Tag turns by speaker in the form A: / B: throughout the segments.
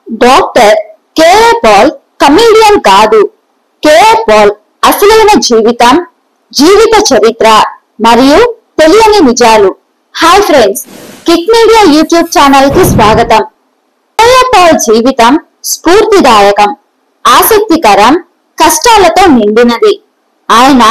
A: Doctor KA Paul comedian కాదు. KA Paul అసలైన జీవితం, జీవిత చరిత్ర మరియు తెలియని నిజాలు. Hi friends, kick media YouTube channel కి స్వాగతం. కేఏ పాల్ జీవితం స్ఫూర్తిదాయకం, ఆసక్తికరం, కష్టాలతో నిండినది. ఆయన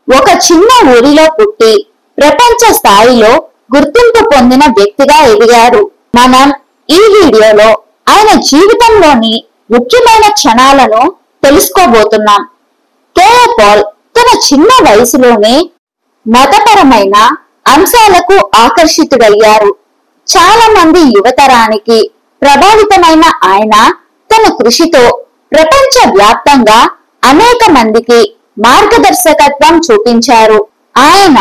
A: ఒక చిన్న ఊరిలో పుట్టి ప్రపంచ స్థాయిలో గుర్తింపు పొందిన వ్యక్తిగా ఎదిగారు. మనం ఈ వీడియోలో ఆయన జీవితంలోని ముఖ్యమైన క్షణాలను తెలుసుకోబోతున్నాం. కేఏ పాల్ తన చిన్న వయసులోనే మతపరమైన అంశాలకు ఆకర్షితుడయ్యారు. చాలా మంది యువతరానికి ప్రభావితమైన ఆయన తన కృషితో ప్రపంచ వ్యాప్తంగా అనేక మందికి మార్గదర్శకత్వం చూపించారు. ఆయన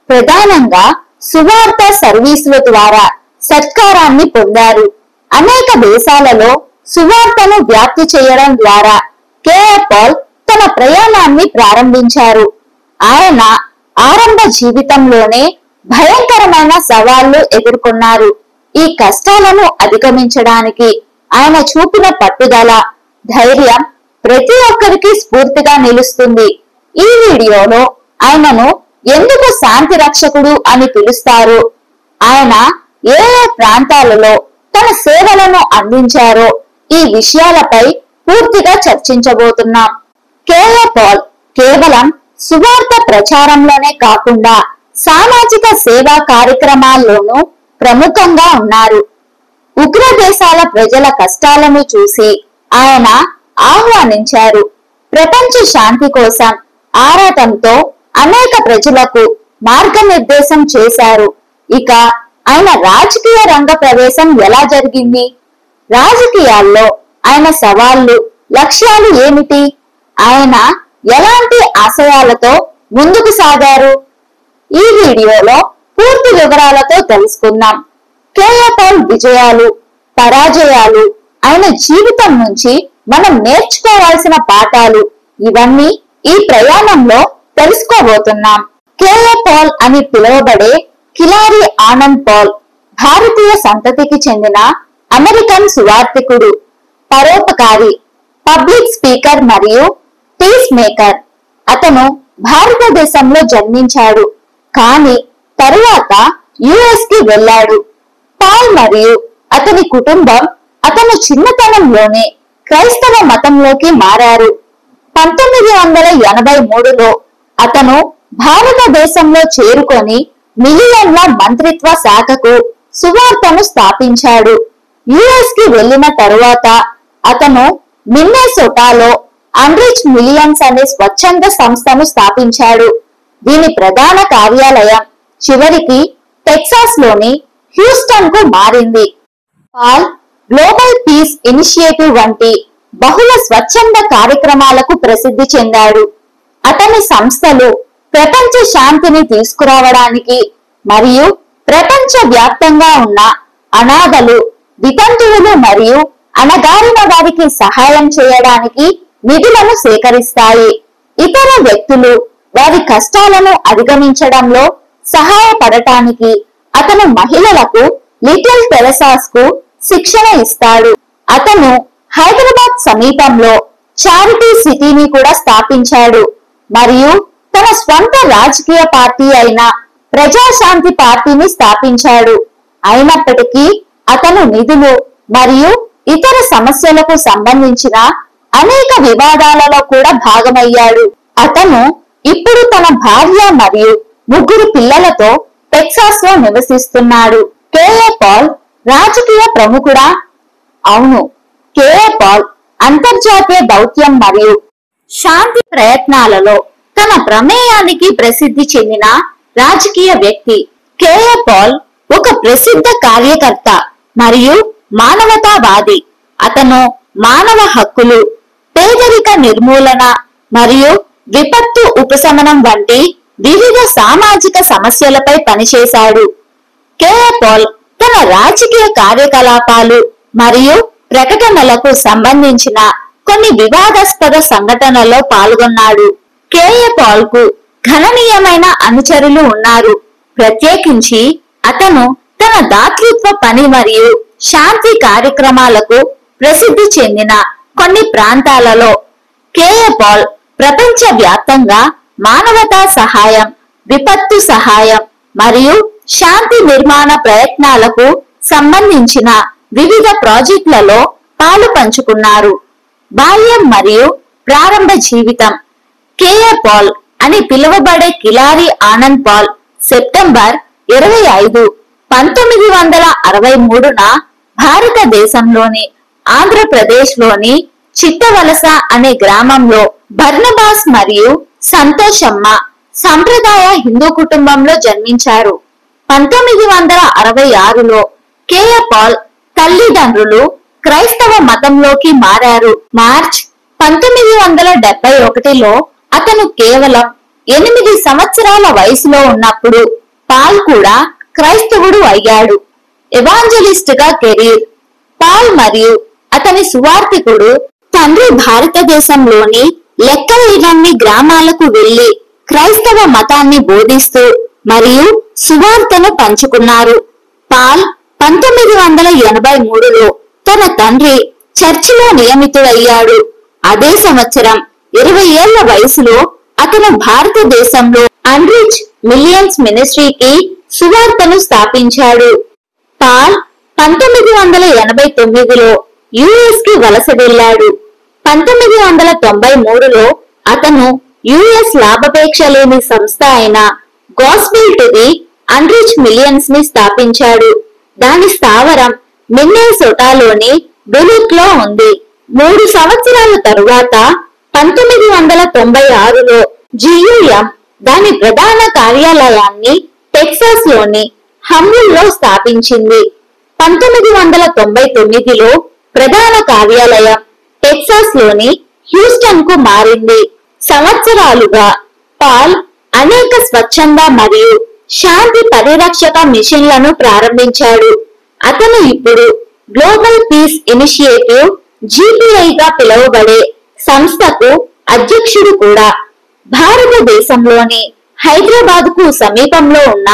A: ప్రధానంగా సువార్త సర్వీసుల ద్వారా సత్కారాన్ని పొందారు. అనేక దేశాలలో సువార్తను వ్యాప్తి చేయడం ద్వారా కేఏ పాల్ తన ప్రయాణాన్ని ప్రారంభించారు. ఆయన ఆరంభ జీవితంలోనే భయంకరమైన సవాళ్లు ఎదుర్కొన్నారు. ఈ కష్టాలను అధిగమించడానికి ఆయన చూపిన పట్టుదల, ధైర్యం ప్రతి ఒక్కరికి స్ఫూర్తిగా నిలుస్తుంది. ఈ వీడియోలో ఆయనను ఎందుకు శాంతి రక్షకుడు అని పిలుస్తారు, ఆయన ఏ ఏ ప్రాంతాలలో తన సేవలను అందించారో ఈ విషయాలపై పూర్తిగా చర్చించబోతున్నాం. కేఏ పాల్ కేవలం సువార్త ప్రచారంలోనే కాకుండా సామాజిక సేవా కార్యక్రమాల్లోనూ ప్రముఖంగా ఉన్నారు. ఉగ్ర దేశాల ప్రజల కష్టాలను చూసి ఆయన ఆహ్వానించారు. ప్రపంచ శాంతి కోసం ఆరాటంతో అనేక ప్రజలకు మార్గనిర్దేశం చేశారు. ఇక ఆయన రాజకీయ రంగ ప్రవేశం ఎలా జరిగింది? రాజకీయాల్లో ఆయన సవాళ్లు, లక్ష్యాలు ఏమిటి? ఆయన ఎలాంటి ఆశయాలతో ముందుకు సాగారు? ఈ వీడియోలో పూర్తి వివరాలతో తెలుసుకుందాం. కేఏ పాల్ విజయాలు, పరాజయాలు, ఆయన జీవితం నుంచి మనం నేర్చుకోవాల్సిన పాఠాలు, ఇవన్నీ ఈ ప్రయాణంలో తెలుసుకోబోతున్నాం. కేఏ పాల్ అని పిలువబడే కిలారి ఆనంద్ పాల్ భారతీయ సంతతికి చెందిన అమెరికన్ సువార్థికుడు, పరోపకారి, పబ్లిక్ స్పీకర్ మరియు పీస్ మేకర్. అతను భారతదేశంలో జన్మించాడు, కానీ తరువాత యుఎస్ కి వెళ్ళాడు. పాల్ మరియు అతని కుటుంబం అతను చిన్నతనంలోనే క్రైస్తవ మతంలోకి మారారు. 1983లో అతను భారతదేశంలో చేరుకొని మిలియన్ల మంత్రిత్వ శాఖకు సువార్తను స్థాపించాడు. యుఎస్ కి వెళ్లిన తరువాత అతను మిన్నెసోటాలో అన్రిచ్ మిలియన్స్ అనే స్వచ్ఛంద సంస్థను స్థాపించాడు. దీని ప్రధాన కార్యాలయం చివరికి టెక్సాస్ లోని హ్యూస్టన్ కు మారింది. పాల్ గ్లోబల్ పీస్ ఇనిషియేటివ్ వంటి బహుళ స్వచ్ఛంద కార్యక్రమాలకు ప్రసిద్ధి చెందాడు. అతని సంస్థలు ప్రపంచ శాంతిని తీసుకురావడానికి మరియు ప్రపంచ వ్యాప్తంగా ఉన్న అనాథలు, వితంతువులు మరియు అణగారిన వారికి సహాయం చేయడానికి నిధులను సేకరిస్తాయి. ఇతర వ్యక్తులు వారి కష్టాలను అధిగమించడంలో సహాయపడటానికి అతను మహిళలకు లిటిల్ తెరసాస్ కు శిక్షణ ఇస్తాడు. అతను హైదరాబాద్ సమీపంలో చారిటీ సిటీని కూడా స్థాపించాడు మరియు తన స్వంత రాజకీయ పార్టీ అయిన ప్రజాశాంతి పార్టీని స్థాపించాడు. అయినప్పటికీ అతను నిధులు మరియు ఇతర సమస్యలకు సంబంధించిన అనేక వివాదాలలో కూడా భాగమయ్యాడు. అతను ఇప్పుడు తన భార్య మరియు 3 పిల్లలతో టెక్సాస్ లో నివసిస్తున్నాడు. కేఏ పాల్ రాజకీయ ప్రముఖుడా? అవును, కేఏ పాల్ అంతర్జాతీయ దౌత్యం మరియు శాంతి ప్రయత్నాలలో తన ప్రమేయానికి ప్రసిద్ధి చెందిన రాజకీయ వ్యక్తి. కేఏ పాల్ ఒక ప్రసిద్ధ కార్యకర్త మరియు మానవతావాది. అతను మానవ హక్కులు, పేదరిక నిర్మూలన మరియు విపత్తు ఉపశమనం వంటి వివిధ సామాజిక సమస్యలపై పనిచేశాడు. కేఏ పాల్ తన రాజకీయ కార్యకలాపాలు మరియు ప్రకటనలకు సంబంధించిన కొన్ని వివాదాస్పద సంఘటనల్లో పాల్గొన్నాడు. కేఏ పాల్ కు గణనీయమైన అనుచరులు ఉన్నారు. ప్రత్యేకించి అతను తన దాతృత్వ పని మరియు శాంతి కార్యక్రమాలకు ప్రసిద్ధి చెందిన కొన్ని ప్రాంతాలలో కేఏ పాల్ ప్రపంచ వ్యాప్తంగా మానవతా సహాయం, విపత్తు సహాయం మరియు శాంతి నిర్మాణ ప్రయత్నాలకు సంబంధించిన వివిధ ప్రాజెక్టులలో పాలు పంచుకున్నారు. బాల్యం మరియు ప్రారంభ జీవితం. కేఏ పాల్ అని పిలువబడే కిలారి ఆనంద్ పాల్ సెప్టెంబర్ 25, 1963న భారతదేశంలోని ఆంధ్రప్రదేశ్లోని చిట్టవలస అనే గ్రామంలో బర్నబాస్ మరియు సంతోషమ్మ సంప్రదాయ హిందూ కుటుంబంలో జన్మించారు. 1966లో కేఏ పాల్ తల్లిదండ్రులు క్రైస్తవ మతంలోకి మారారు. మార్చ్ 1971లో అతను కేవలం 8 సంవత్సరాల వయసులో ఉన్నప్పుడు పాల్ కూడా క్రైస్తవుడు అయ్యాడు. ఎవాంజలిస్ట్ గా కెరీర్. పాల్ మరియు అతని సువార్థికుడు తండ్రి భారతదేశంలోని లెక్కలేనన్ని గ్రామాలకు వెళ్లి క్రైస్తవ మతాన్ని బోధిస్తూ మరియు సువార్తను పంచుకున్నారు. పాల్ 1983లో తన తండ్రి చర్చిలో నియమితుడయ్యాడు. అదే సంవత్సరం 20 ఏళ్ల వయసులో అతను భారతదేశంలో అన్రిచ్ మిలియన్స్ మినిస్ట్రీకి సువార్తను స్థాపించాడు. పాల్ 1989లో యుఎస్ కి వలస వెళ్లాడు. 1993లో అతను యుఎస్ లాభాపేక్ష లేని సంస్థ అయిన gospel to the Anrich millions ని స్థాపించాడు. దాని స్థావరం మిన్నెసోటాలోని డులుత్ లో ఉంది. 3 సంవత్సరాల తరువాత 1996లో జియుఎం దాని ప్రధాన కార్యాలయాన్ని టెక్సాస్ లోని హమ్ముల్లో స్థాపించింది. 1999లో ప్రధాన కార్యాలయం టెక్సాస్ లోని హ్యూస్టన్ కు మారింది. సంవత్సరాలుగా పాల్ అనేక స్వచ్ఛంద మరియు శాంతి పరిరక్షక మిషన్లను ప్రారంభించాడు. అతను ఇప్పుడు గ్లోబల్ పీస్ ఇనిషియేటివ్ GPI గా పిలువబడే సంస్థకు అధ్యక్షుడు కూడా. భారతదేశంలోని హైదరాబాద్ కు సమీపంలో ఉన్న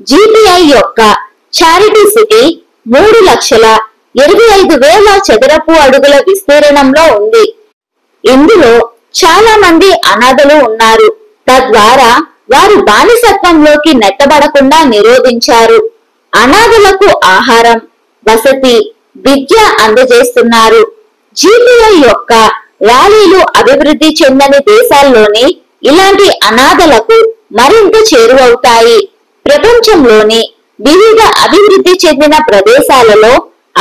A: GPI యొక్క చారిటీ సిటీ 3,25,000 చదరపు అడుగుల విస్తీర్ణంలో ఉంది. ఇందులో చాలా మంది అనాథలు ఉన్నారు. తద్వారా వారు బానిసత్వంలోకి నెట్టబడకుండా నిరోధించారు. అనాథలకు ఆహారం, వసతి, విద్య అందజేస్తున్నారు. GPI యొక్క ర్యాలీలు అభివృద్ధి చెందని దేశాల్లోని ఇలాంటి అనాథలకు మరింత చేరువవుతాయి. ప్రపంచంలోని వివిధ అభివృద్ధి చెందిన ప్రదేశాలలో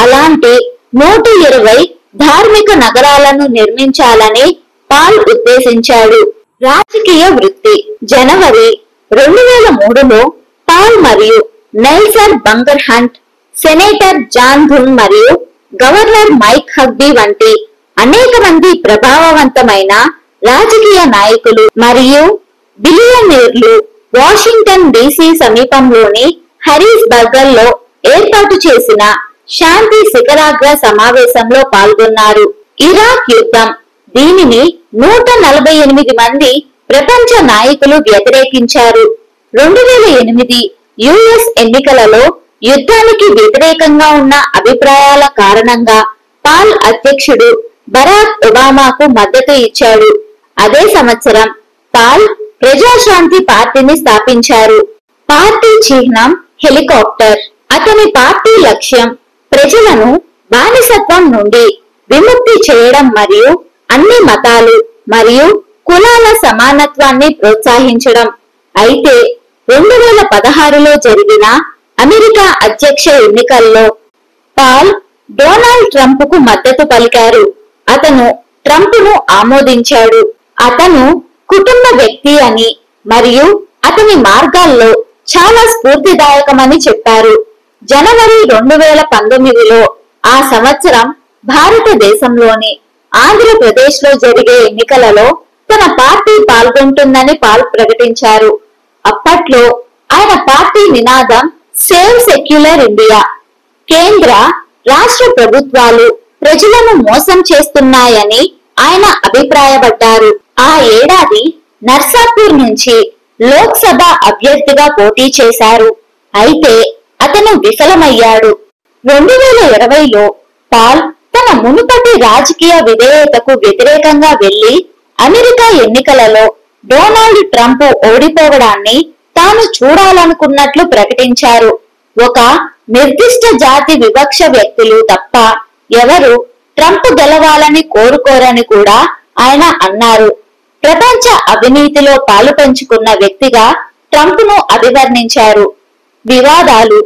A: అలాంటి 120 ధార్మిక నగరాలను నిర్మించాలని పాల్ ఉద్దేశించాడు. రాజకీయ వృత్తి. జనవరి 2003లో పాల్ మరియు Nelson Bunker Hunt, senator John Thune మరియు గవర్నర్ మైక్ హగ్బీ వంటి అనేక మంది ప్రభావవంతమైన రాజకీయ నాయకులు మరియు బిలియనీర్లు వాషింగ్టన్ DC సమీపంలోని హరీస్ బర్గర్ లో ఏర్పాటు చేసిన శాంతి శిఖరాగ్ర సమావేశంలో పాల్గొన్నారు. ఇరాక్ యుద్ధం. దీనిని 148 మంది ప్రపంచ నాయకులు వ్యతిరేకించారు. 2008 యుఎస్ ఎన్నికలలో యుద్ధానికి వ్యతిరేకంగా ఉన్న అభిప్రాయాల కారణంగా పాల్ అధ్యక్షుడు బరాక్ ఒబామాకు మద్దతు ఇచ్చాడు. అదే సంవత్సరం పాల్ ప్రజాశాంతి పార్టీని స్థాపించారు. పార్టీ చిహ్నం హెలికాప్టర్. అతని పార్టీ లక్ష్యం ప్రజలను బానిసత్వం నుండి విముక్తి చేయడం మరియు అన్ని మతాలు మరియు కులాల సమానత్వాన్ని ప్రోత్సహించడం. అయితే 2016లో జరిగిన అమెరికా అధ్యక్ష ఎన్నికల్లో పాల్ డొనాల్డ్ ట్రంప్ కు మద్దతు పలికారు. అతను ట్రంప్ ను ఆమోదించాడు. అతను కుటుంబ వ్యక్తి అని మరియు అతని మార్గాల్లో చాలా స్ఫూర్తిదాయకమని చెప్పారు. జనవరి 2019లో ఆ సంవత్సరం భారతదేశంలోని ఆంధ్రప్రదేశ్ లో జరిగే ఎన్నికలలో తన పార్టీ పాల్గొంటుందని పాల్ ప్రకటించారు. అప్పట్లో ఆయన పార్టీ నినాదం సేవ్ సెక్యులర్ ఇండియా. కేంద్ర రాష్ట్ర ప్రభుత్వాలు ప్రజలను మోసం చేస్తున్నాయని ఆయన అభిప్రాయపడ్డారు. ఆ ఏడాది నర్సాపూర్ నుంచి లోక్సభ అభ్యర్థిగా పోటీ చేశారు. అయితే అతను విఫలమయ్యాడు. 2020లో పాల్ తన మునుపటి రాజకీయ విధేయతకు వ్యతిరేకంగా వెళ్లి అమెరికా ఎన్నికలలో డొనాల్డ్ ట్రంప్ ఓడిపోవడాన్ని తాను చూడాలనుకున్నట్లు ప్రకటించారు. ఒక నిర్దిష్ట జాతి వివక్ష వ్యక్తులు తప్ప ఎవరు ట్రంప్ గెలవాలని కోరుకోరని కూడా ఆయన అన్నారు. ప్రపంచ అవినీతిలో పాలు పంచుకున్న వ్యక్తిగా ట్రంప్ ను అభివర్ణించారు. వివాదాలు.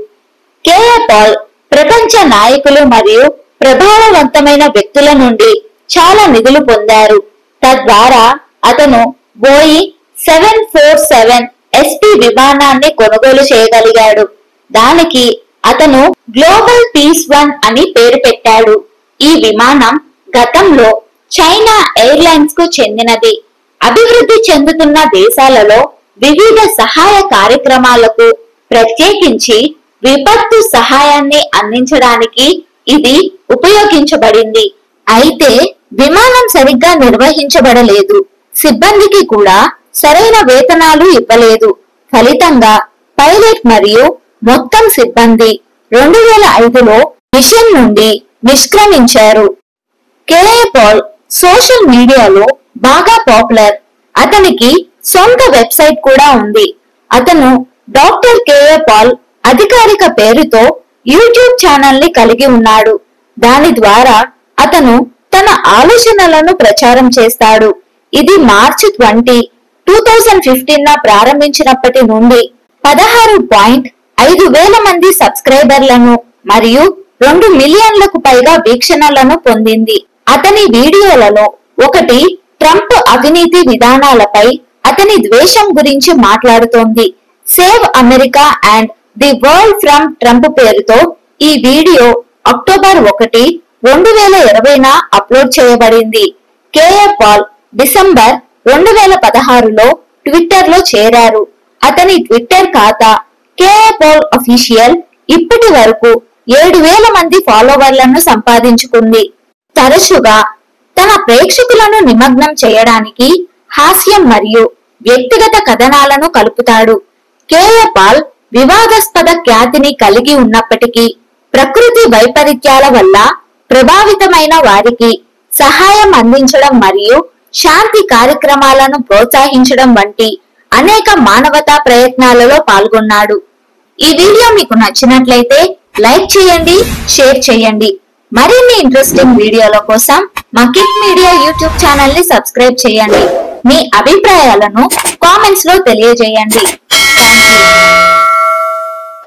A: కేఏ పాల్ ప్రపంచ నాయకులు మరియు ప్రభావవంతమైన వ్యక్తుల నుండి చాలా నిధులు పొందారు. తద్వారా అతను బోయింగ్ 747 SP విమానాన్ని కొనుగోలు చేయగలిగాడు. దానికి అతను గ్లోబల్ పీస్ 1 అని పేరు పెట్టాడు. ఈ విమానం గతంలో చైనా ఎయిర్లైన్స్ కు చెందినది. అభివృద్ధి చెందుతున్న దేశాలలో వివిధ సహాయ కార్యక్రమాలకు, ప్రత్యేకించి విపత్తు సహాయాన్ని అందించడానికి ఇది ఉపయోగించబడింది. అయితే విమానం సరిగ్గా నిర్వహించబడలేదు. సిబ్బందికి కూడా సరైన వేతనాలు ఇవ్వలేదు. ఫలితంగా పైలట్ మరియు మొత్తం సిబ్బంది 2005లో మిషన్ నుండి నిష్క్రమించారు. కేఏ పాల్ సోషల్ మీడియాలో బాగా పాపులర్. అతనికి సొంత వెబ్సైట్ కూడా ఉంది. అతను డాక్టర్ కేఏ పాల్ అధికారిక పేరుతో యూట్యూబ్ ఛానల్ ని కలిగి ఉన్నాడు. దాని ద్వారా అతను తన ఆలోచనలను ప్రచారం చేస్తాడు. ఇది మార్చి 20, 2015 ప్రారంభించినప్పటి నుండి 16.5 మంది సబ్స్క్రైబర్లను మరియు 2 మిలియన్లకు పైగా వీక్షణలను పొందింది. అతని వీడియోలలో ఒకటి ట్రంప్ అవినీతి విధానాలపై అతని ద్వేషం గురించి మాట్లాడుతోంది. Save America and the world from Trump పేరుతో ఈ వీడియో అక్టోబర్ 1, 2020న అప్లోడ్ చేయబడింది. కేఏ పాల్ డిసెంబర్ 2016లో ట్విట్టర్ లో చేరారు. అతని ట్విట్టర్ ఖాతా కేఏ పాల్ అఫీషియల్ ఇప్పటి వరకు 7,000 మంది ఫాలోవర్లను సంపాదించుకుంది. తరచుగా తన ప్రేక్షకులను నిమగ్నం చేయడానికి హాస్యం మరియు వ్యక్తిగత కథనాలను కలుపుతాడు. కేఏ పాల్ వివాదాస్పద ఖ్యాతిని కలిగి ఉన్నప్పటికీ ప్రకృతి వైపరీత్యాల వల్ల ప్రభావితమైన వారికి సహాయం అందించడం మరియు శాంతి కార్యక్రమాలను ప్రోత్సహించడం వంటి అనేక మానవతా ప్రయత్నాలలో పాల్గొన్నాడు. ఈ వీడియో మీకు నచ్చినట్లయితే లైక్ చేయండి, షేర్ చేయండి. మరిన్ని ఇంట్రెస్టింగ్ వీడియోల కోసం మా కిక్ మీడియా యూట్యూబ్ ఛానల్ ని సబ్స్క్రైబ్ చేయండి. మీ అభిప్రాయాలను కామెంట్స్ లో తెలియజేయండి. థాంక్యూ.